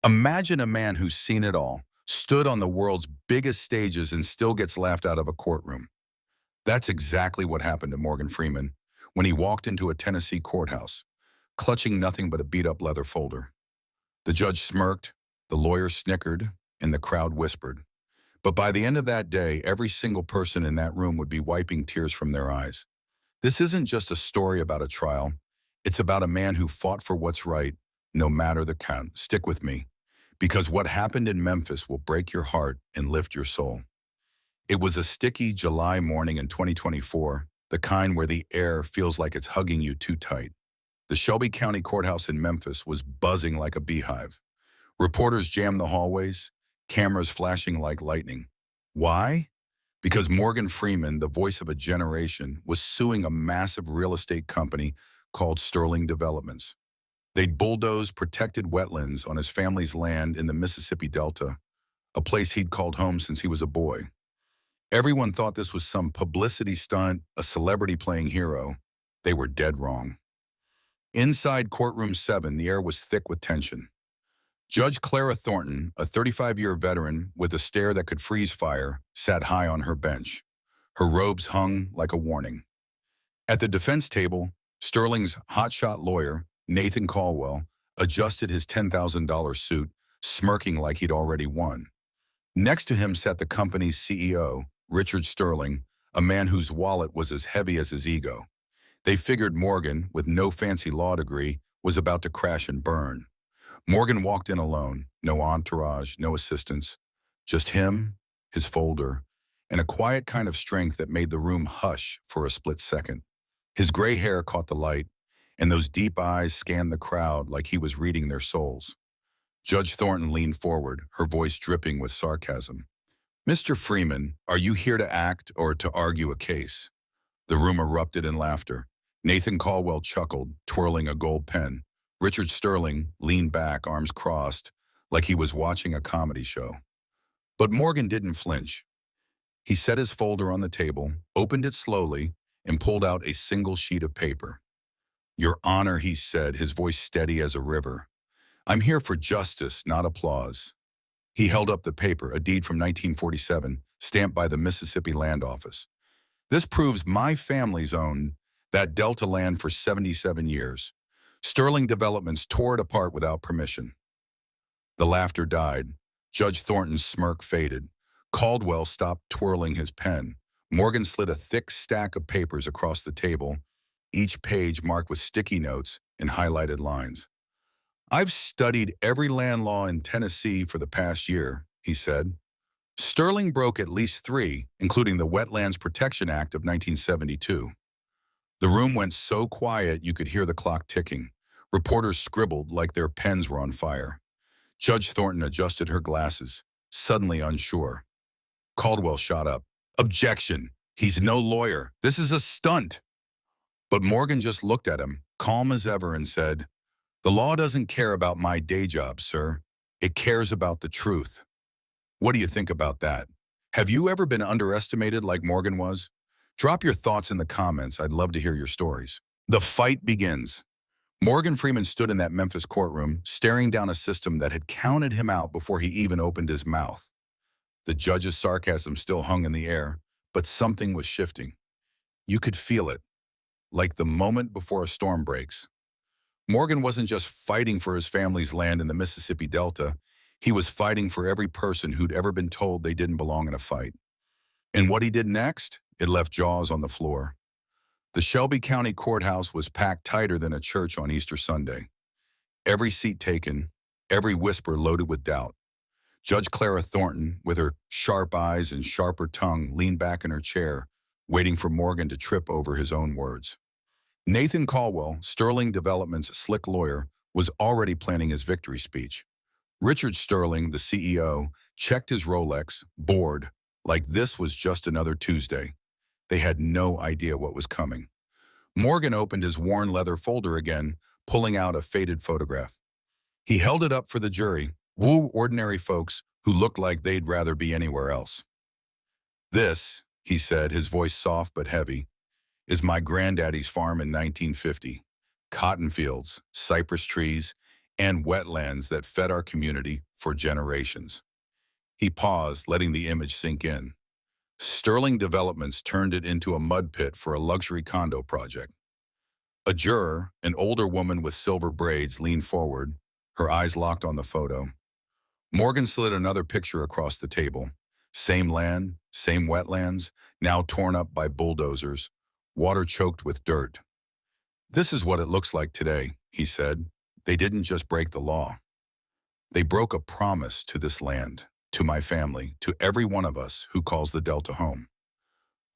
Imagine a man who's seen it all, stood on the world's biggest stages and still gets laughed out of a courtroom. That's exactly what happened to Morgan Freeman when he walked into a Tennessee courthouse, clutching nothing but a beat-up leather folder. The judge smirked, the lawyer snickered, and the crowd whispered. But by the end of that day, every single person in that room would be wiping tears from their eyes. This isn't just a story about a trial. It's about a man who fought for what's right, no matter the count. Stick with me, because what happened in Memphis will break your heart and lift your soul. It was a sticky July morning in 2024, the kind where the air feels like it's hugging you too tight. The Shelby County Courthouse in Memphis was buzzing like a beehive. Reporters jammed the hallways, cameras flashing like lightning. Why? Because Morgan Freeman, the voice of a generation, was suing a massive real estate company called Sterling Developments. They'd bulldozed protected wetlands on his family's land in the Mississippi Delta, a place he'd called home since he was a boy. Everyone thought this was some publicity stunt, a celebrity playing hero. They were dead wrong. Inside Courtroom 7, the air was thick with tension. Judge Clara Thornton, a 35-year veteran with a stare that could freeze fire, sat high on her bench. Her robes hung like a warning. At the defense table, Sterling's hotshot lawyer, Nathan Caldwell, adjusted his $10,000 suit, smirking like he'd already won. Next to him sat the company's CEO, Richard Sterling, a man whose wallet was as heavy as his ego. They figured Morgan, with no fancy law degree, was about to crash and burn. Morgan walked in alone, no entourage, no assistants, just him, his folder, and a quiet kind of strength that made the room hush for a split second. His gray hair caught the light, and those deep eyes scanned the crowd like he was reading their souls. Judge Thornton leaned forward, her voice dripping with sarcasm. "Mr. Freeman, are you here to act or to argue a case?" The room erupted in laughter. Nathan Caldwell chuckled, twirling a gold pen. Richard Sterling leaned back, arms crossed, like he was watching a comedy show. But Morgan didn't flinch. He set his folder on the table, opened it slowly, and pulled out a single sheet of paper. "Your Honor," he said, his voice steady as a river. "I'm here for justice, not applause." He held up the paper, a deed from 1947, stamped by the Mississippi Land Office. "This proves my family's owned that Delta land for 77 years. Sterling Developments tore it apart without permission." The laughter died. Judge Thornton's smirk faded. Caldwell stopped twirling his pen. Morgan slid a thick stack of papers across the table, each page marked with sticky notes and highlighted lines. "I've studied every land law in Tennessee for the past year," he said. "Sterling broke at least three, including the Wetlands Protection Act of 1972. The room went so quiet you could hear the clock ticking. Reporters scribbled like their pens were on fire. Judge Thornton adjusted her glasses, suddenly unsure. Caldwell shot up. "Objection! He's no lawyer. This is a stunt." But Morgan just looked at him, calm as ever, and said, "The law doesn't care about my day job, sir. It cares about the truth." What do you think about that? Have you ever been underestimated like Morgan was? Drop your thoughts in the comments. I'd love to hear your stories. The fight begins. Morgan Freeman stood in that Memphis courtroom, staring down a system that had counted him out before he even opened his mouth. The judge's sarcasm still hung in the air, but something was shifting. You could feel it, like the moment before a storm breaks. Morgan wasn't just fighting for his family's land in the Mississippi Delta. He was fighting for every person who'd ever been told they didn't belong in a fight. And what he did next, it left jaws on the floor. The Shelby County Courthouse was packed tighter than a church on Easter Sunday. Every seat taken, every whisper loaded with doubt. Judge Clara Thornton, with her sharp eyes and sharper tongue, leaned back in her chair, waiting for Morgan to trip over his own words. Nathan Caldwell, Sterling Development's slick lawyer, was already planning his victory speech. Richard Sterling, the CEO, checked his Rolex, bored, like this was just another Tuesday. They had no idea what was coming. Morgan opened his worn leather folder again, pulling out a faded photograph. He held it up for the jury, woo ordinary folks who looked like they'd rather be anywhere else. "This," he said, his voice soft but heavy, "is my granddaddy's farm in 1950. Cotton fields, cypress trees, and wetlands that fed our community for generations. He paused, letting the image sink in. Sterling Developments turned it into a mud pit for a luxury condo project. A juror, an older woman with silver braids, leaned forward, her eyes locked on the photo. Morgan slid another picture across the table. Same land, same wetlands, now torn up by bulldozers, water choked with dirt. This is what it looks like today, he said. They didn't just break the law. They broke a promise to this land, to my family, to every one of us who calls the Delta home.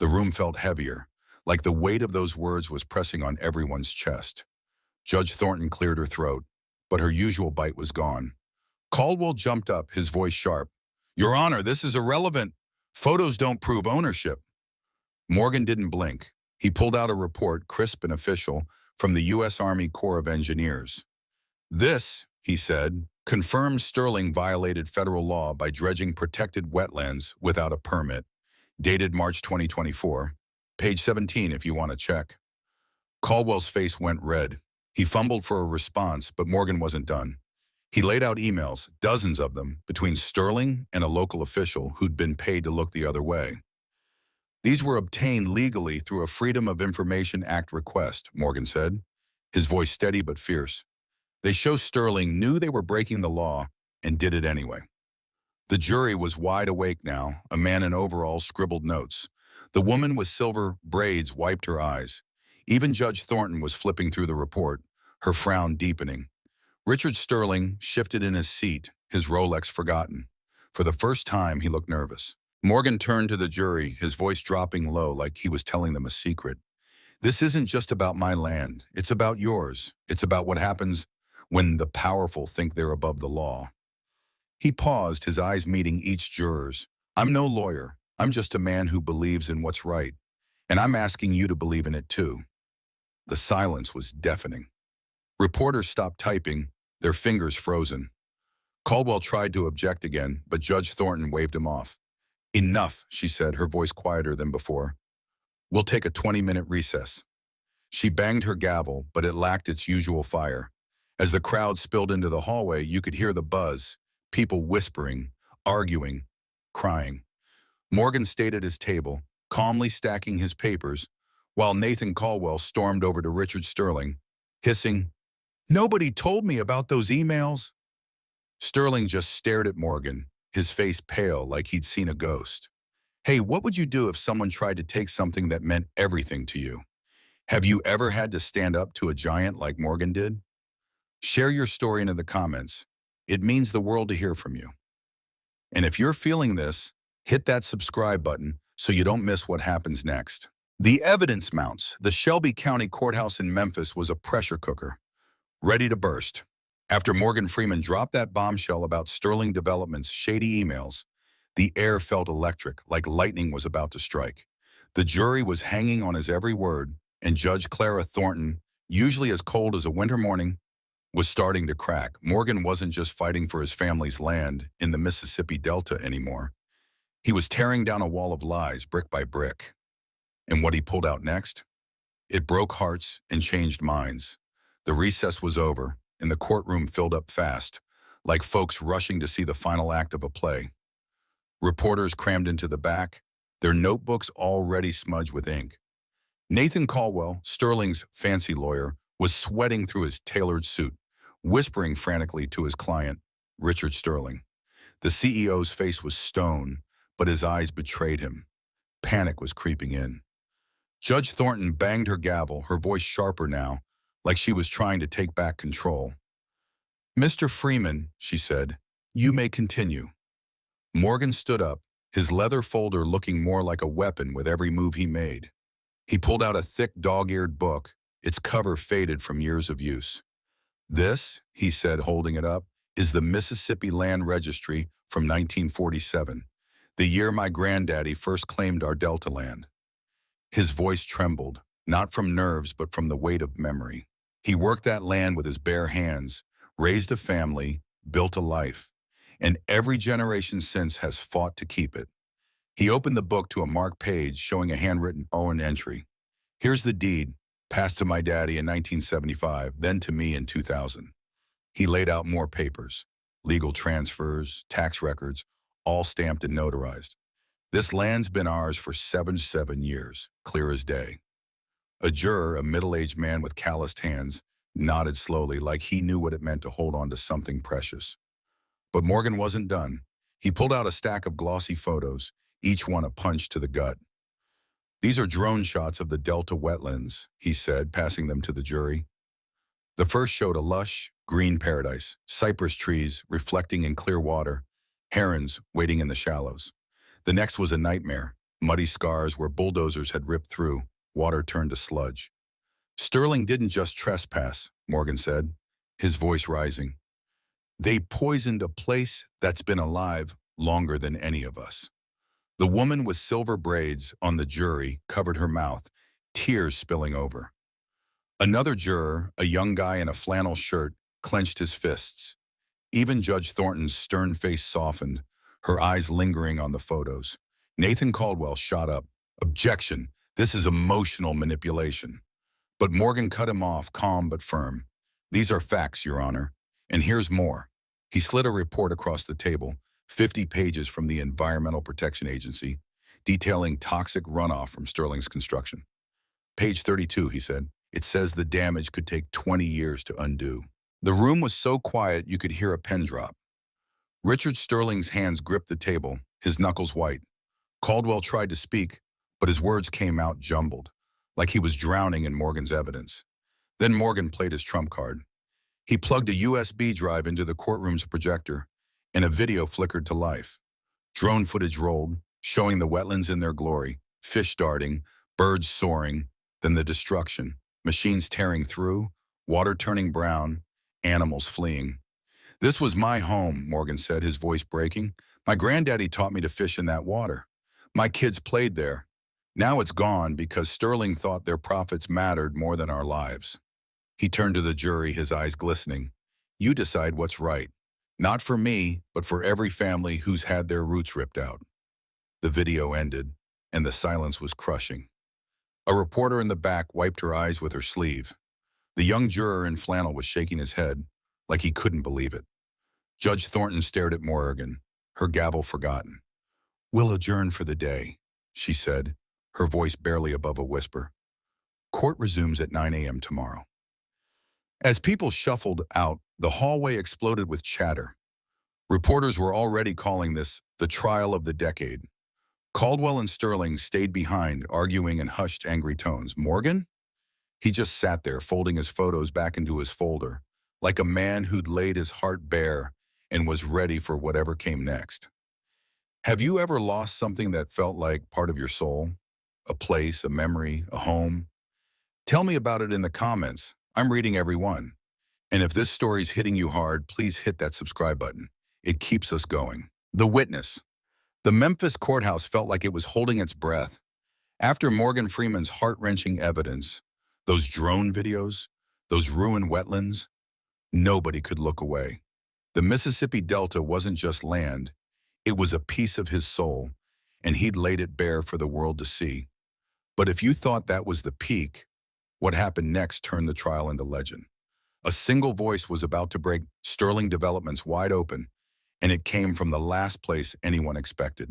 The room felt heavier, like the weight of those words was pressing on everyone's chest. Judge Thornton cleared her throat, but her usual bite was gone. Caldwell jumped up, his voice sharp. Your Honor, this is irrelevant. Photos don't prove ownership. Morgan didn't blink. He pulled out a report, crisp and official, from the U.S. Army Corps of Engineers. This, he said, confirms Sterling violated federal law by dredging protected wetlands without a permit, dated March 2024. Page 17 if you want to check. Caldwell's face went red. He fumbled for a response, but Morgan wasn't done. He laid out emails, dozens of them, between Sterling and a local official who'd been paid to look the other way. These were obtained legally through a Freedom of Information Act request, Morgan said, his voice steady but fierce. They show Sterling knew they were breaking the law and did it anyway. The jury was wide awake now. A man in overalls scribbled notes. The woman with silver braids wiped her eyes. Even Judge Thornton was flipping through the report, her frown deepening. Richard Sterling shifted in his seat, his Rolex forgotten. For the first time, he looked nervous. Morgan turned to the jury, his voice dropping low like he was telling them a secret. This isn't just about my land. It's about yours. It's about what happens when the powerful think they're above the law. He paused, his eyes meeting each juror's. I'm no lawyer. I'm just a man who believes in what's right. And I'm asking you to believe in it too. The silence was deafening. Reporters stopped typing, their fingers frozen. Caldwell tried to object again, but Judge Thornton waved him off. Enough, she said, her voice quieter than before. We'll take a 20-minute recess. She banged her gavel, but it lacked its usual fire. As the crowd spilled into the hallway, you could hear the buzz, people whispering, arguing, crying. Morgan stayed at his table, calmly stacking his papers, while Nathan Caldwell stormed over to Richard Sterling, hissing, Nobody told me about those emails. Sterling just stared at Morgan, his face pale like he'd seen a ghost. Hey, what would you do if someone tried to take something that meant everything to you? Have you ever had to stand up to a giant like Morgan did? Share your story in the comments. It means the world to hear from you. And if you're feeling this, hit that subscribe button so you don't miss what happens next. The evidence mounts. The Shelby County Courthouse in Memphis was a pressure cooker, ready to burst. After Morgan Freeman dropped that bombshell about Sterling Development's shady emails, the air felt electric, like lightning was about to strike. The jury was hanging on his every word, and Judge Clara Thornton, usually as cold as a winter morning, was starting to crack. Morgan wasn't just fighting for his family's land in the Mississippi Delta anymore. He was tearing down a wall of lies, brick by brick. And what he pulled out next? It broke hearts and changed minds. The recess was over, and the courtroom filled up fast, like folks rushing to see the final act of a play. Reporters crammed into the back, their notebooks already smudged with ink. Nathan Caldwell, Sterling's fancy lawyer, was sweating through his tailored suit, whispering frantically to his client, Richard Sterling. The CEO's face was stone, but his eyes betrayed him. Panic was creeping in. Judge Thornton banged her gavel, her voice sharper now, like she was trying to take back control. Mr. Freeman, she said, you may continue. Morgan stood up, his leather folder looking more like a weapon with every move he made. He pulled out a thick dog-eared book, its cover faded from years of use. This, he said, holding it up, is the Mississippi Land Registry from 1947, the year my granddaddy first claimed our Delta land. His voice trembled, not from nerves but from the weight of memory. He worked that land with his bare hands, raised a family, built a life, and every generation since has fought to keep it. He opened the book to a marked page showing a handwritten Owen entry. Here's the deed, passed to my daddy in 1975, then to me in 2000. He laid out more papers, legal transfers, tax records, all stamped and notarized. This land's been ours for seven years, clear as day. A juror, a middle-aged man with calloused hands, nodded slowly like he knew what it meant to hold on to something precious. But Morgan wasn't done. He pulled out a stack of glossy photos, each one a punch to the gut. These are drone shots of the Delta wetlands, he said, passing them to the jury. The first showed a lush, green paradise, cypress trees reflecting in clear water, herons waiting in the shallows. The next was a nightmare, muddy scars where bulldozers had ripped through, water turned to sludge. Sterling didn't just trespass, Morgan said, his voice rising. They poisoned a place that's been alive longer than any of us. The woman with silver braids on the jury covered her mouth, tears spilling over. Another juror, a young guy in a flannel shirt, clenched his fists. Even Judge Thornton's stern face softened, her eyes lingering on the photos. Nathan Caldwell shot up. Objection. This is emotional manipulation. But Morgan cut him off, calm but firm. These are facts, Your Honor. And here's more. He slid a report across the table, 50 pages from the Environmental Protection Agency, detailing toxic runoff from Sterling's construction. Page 32, he said. It says the damage could take 20 years to undo. The room was so quiet you could hear a pen drop. Richard Sterling's hands gripped the table, his knuckles white. Caldwell tried to speak, but his words came out jumbled, like he was drowning in Morgan's evidence. Then Morgan played his trump card. He plugged a USB drive into the courtroom's projector, and a video flickered to life. Drone footage rolled, showing the wetlands in their glory, fish darting, birds soaring, then the destruction, machines tearing through, water turning brown, animals fleeing. This was my home, Morgan said, his voice breaking. My granddaddy taught me to fish in that water. My kids played there. Now it's gone because Sterling thought their profits mattered more than our lives. He turned to the jury, his eyes glistening. You decide what's right. Not for me, but for every family who's had their roots ripped out. The video ended, and the silence was crushing. A reporter in the back wiped her eyes with her sleeve. The young juror in flannel was shaking his head, like he couldn't believe it. Judge Thornton stared at Morgan, her gavel forgotten. We'll adjourn for the day, she said, her voice barely above a whisper. Court resumes at 9 a.m. tomorrow. As people shuffled out, the hallway exploded with chatter. Reporters were already calling this the trial of the decade. Caldwell and Sterling stayed behind, arguing in hushed, angry tones. Morgan? He just sat there, folding his photos back into his folder, like a man who'd laid his heart bare and was ready for whatever came next. Have you ever lost something that felt like part of your soul? A place, a memory, a home? Tell me about it in the comments. I'm reading every one. And if this story's hitting you hard, please hit that subscribe button. It keeps us going. The Witness. The Memphis courthouse felt like it was holding its breath. After Morgan Freeman's heart-wrenching evidence, those drone videos, those ruined wetlands, nobody could look away. The Mississippi Delta wasn't just land, it was a piece of his soul, and he'd laid it bare for the world to see. But if you thought that was the peak, what happened next turned the trial into legend. A single voice was about to break Sterling Developments wide open, and it came from the last place anyone expected.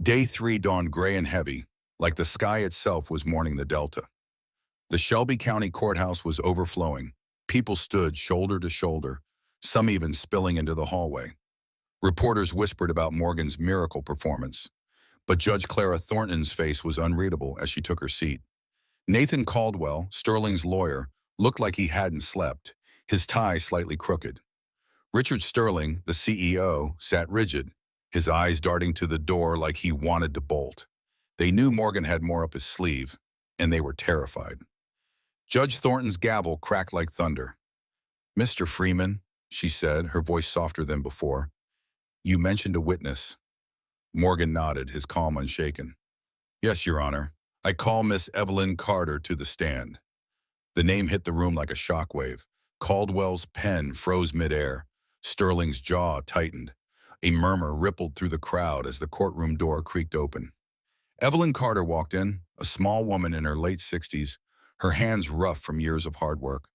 Day 3 dawned gray and heavy, like the sky itself was mourning the Delta. The Shelby County Courthouse was overflowing. People stood shoulder to shoulder, some even spilling into the hallway. Reporters whispered about Morgan's miracle performance, but Judge Clara Thornton's face was unreadable as she took her seat. Nathan Caldwell, Sterling's lawyer, looked like he hadn't slept, his tie slightly crooked. Richard Sterling, the CEO, sat rigid, his eyes darting to the door like he wanted to bolt. They knew Morgan had more up his sleeve, and they were terrified. Judge Thornton's gavel cracked like thunder. Mr. Freeman, she said, her voice softer than before, you mentioned a witness. Morgan nodded, his calm unshaken. Yes, Your Honor. I call Miss Evelyn Carter to the stand. The name hit the room like a shockwave. Caldwell's pen froze midair. Sterling's jaw tightened. A murmur rippled through the crowd as the courtroom door creaked open. Evelyn Carter walked in, a small woman in her late 60s, her hands rough from years of hard work.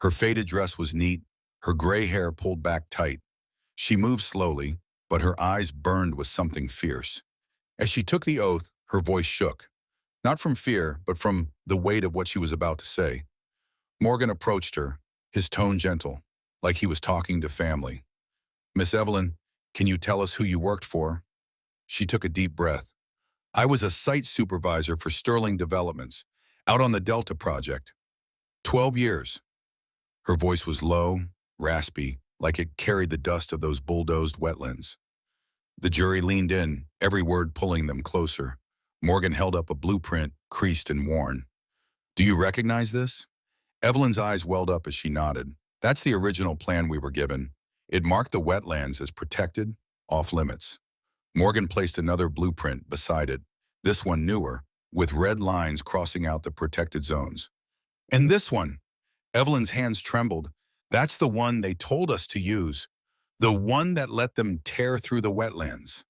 Her faded dress was neat, her gray hair pulled back tight. She moved slowly, but her eyes burned with something fierce. As she took the oath, her voice shook, not from fear, but from the weight of what she was about to say. Morgan approached her, his tone gentle, like he was talking to family. "Miss Evelyn, can you tell us who you worked for?" She took a deep breath. "I was a site supervisor for Sterling Developments, out on the Delta project. 12 years. Her voice was low, raspy, like it carried the dust of those bulldozed wetlands. The jury leaned in, every word pulling them closer. Morgan held up a blueprint, creased and worn. "Do you recognize this?" Evelyn's eyes welled up as she nodded. "That's the original plan we were given. It marked the wetlands as protected, off limits." Morgan placed another blueprint beside it, this one newer, with red lines crossing out the protected zones. "And this one," Evelyn's hands trembled. "That's the one they told us to use. The one that let them tear through the wetlands."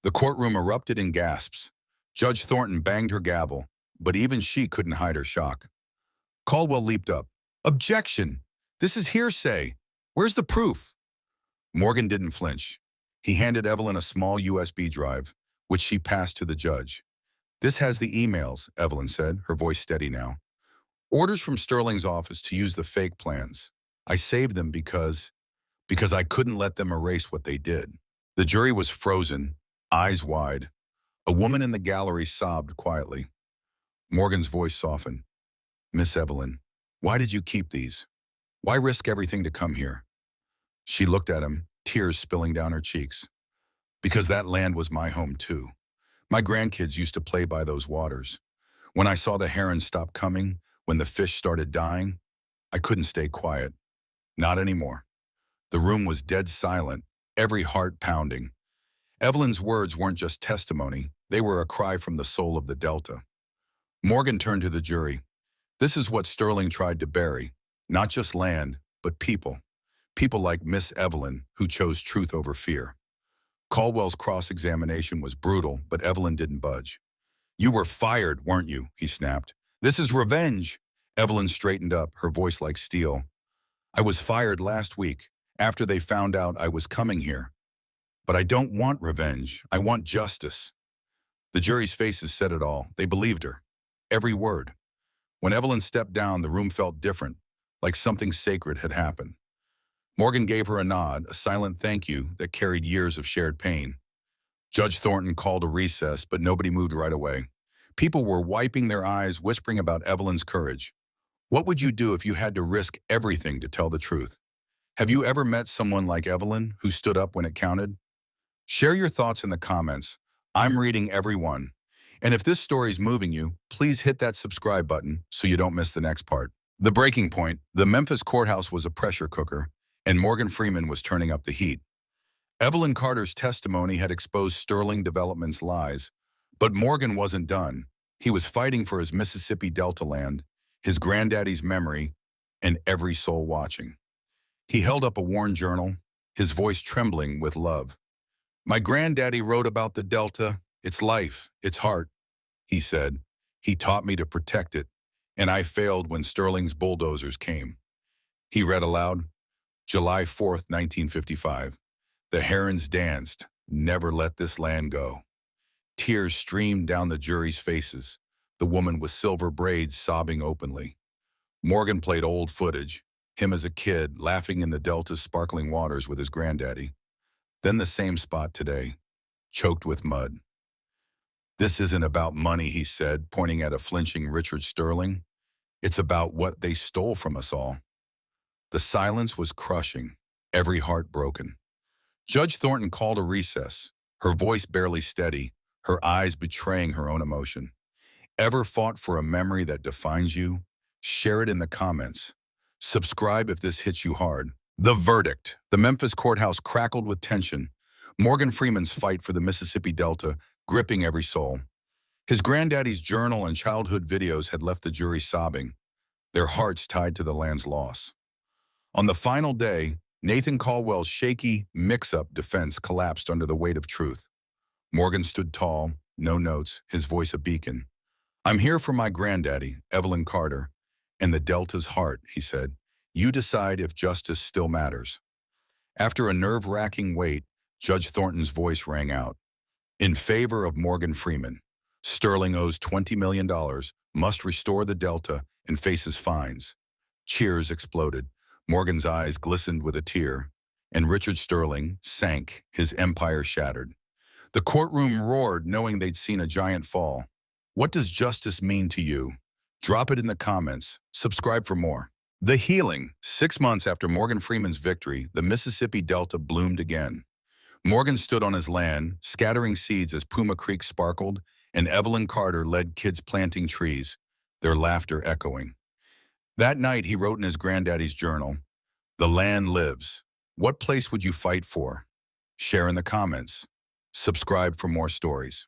The courtroom erupted in gasps. Judge Thornton banged her gavel, but even she couldn't hide her shock. Caldwell leaped up. "Objection! This is hearsay. Where's the proof?" Morgan didn't flinch. He handed Evelyn a small USB drive, which she passed to the judge. "This has the emails," Evelyn said, her voice steady now. "Orders from Sterling's office to use the fake plans. I saved them because I couldn't let them erase what they did." The jury was frozen, eyes wide. A woman in the gallery sobbed quietly. Morgan's voice softened. "Miss Evelyn, why did you keep these? Why risk everything to come here?" She looked at him, tears spilling down her cheeks. "Because that land was my home too. My grandkids used to play by those waters. When I saw the herons stop coming, when the fish started dying, I couldn't stay quiet. Not anymore." The room was dead silent, every heart pounding. Evelyn's words weren't just testimony, they were a cry from the soul of the Delta. Morgan turned to the jury. "This is what Sterling tried to bury, not just land, but people. People like Miss Evelyn, who chose truth over fear." Caldwell's cross-examination was brutal, but Evelyn didn't budge. "You were fired, weren't you?" he snapped. "This is revenge." Evelyn straightened up, her voice like steel. "I was fired last week, after they found out I was coming here. But I don't want revenge. I want justice." The jury's faces said it all. They believed her. Every word. When Evelyn stepped down, the room felt different, like something sacred had happened. Morgan gave her a nod, a silent thank you that carried years of shared pain. Judge Thornton called a recess, but nobody moved right away. People were wiping their eyes, whispering about Evelyn's courage. What would you do if you had to risk everything to tell the truth? Have you ever met someone like Evelyn who stood up when it counted? Share your thoughts in the comments. I'm reading every one. And if this story is moving you, please hit that subscribe button so you don't miss the next part. The breaking point: the Memphis courthouse was a pressure cooker, and Morgan Freeman was turning up the heat. Evelyn Carter's testimony had exposed Sterling Development's lies, but Morgan wasn't done. He was fighting for his Mississippi Delta land, his granddaddy's memory, and every soul watching. He held up a worn journal, his voice trembling with love. "My granddaddy wrote about the Delta, its life, its heart," he said. "He taught me to protect it, and I failed when Sterling's bulldozers came." He read aloud, July 4th, 1955. "The herons danced, never let this land go." Tears streamed down the jury's faces, the woman with silver braids sobbing openly. Morgan played old footage, him as a kid, laughing in the Delta's sparkling waters with his granddaddy. Then the same spot today, choked with mud. "This isn't about money," he said, pointing at a flinching Richard Sterling. "It's about what they stole from us all." The silence was crushing, every heart broken. Judge Thornton called a recess, her voice barely steady, her eyes betraying her own emotion. Ever fought for a memory that defines you? Share it in the comments. Subscribe if this hits you hard. The verdict. The Memphis courthouse crackled with tension. Morgan Freeman's fight for the Mississippi Delta gripping every soul. His granddaddy's journal and childhood videos had left the jury sobbing, their hearts tied to the land's loss. On the final day, Nathan Caldwell's shaky, mix-up defense collapsed under the weight of truth. Morgan stood tall, no notes, his voice a beacon. "I'm here for my granddaddy, Evelyn Carter, and the Delta's heart," he said. You decide if justice still matters. After a nerve-wracking wait, Judge Thornton's voice rang out. In favor of Morgan Freeman, Sterling owes $20 million, must restore the Delta, and faces fines. Cheers exploded. Morgan's eyes glistened with a tear, and Richard Sterling sank, his empire shattered. The courtroom roared, knowing they'd seen a giant fall. What does justice mean to you? Drop it in the comments. Subscribe for more. The healing. 6 months after Morgan Freeman's victory, the Mississippi Delta bloomed again. Morgan stood on his land, scattering seeds as Puma Creek sparkled, and Evelyn Carter led kids planting trees, their laughter echoing. That night, he wrote in his granddaddy's journal, "The land lives. What place would you fight for?" Share in the comments. Subscribe for more stories.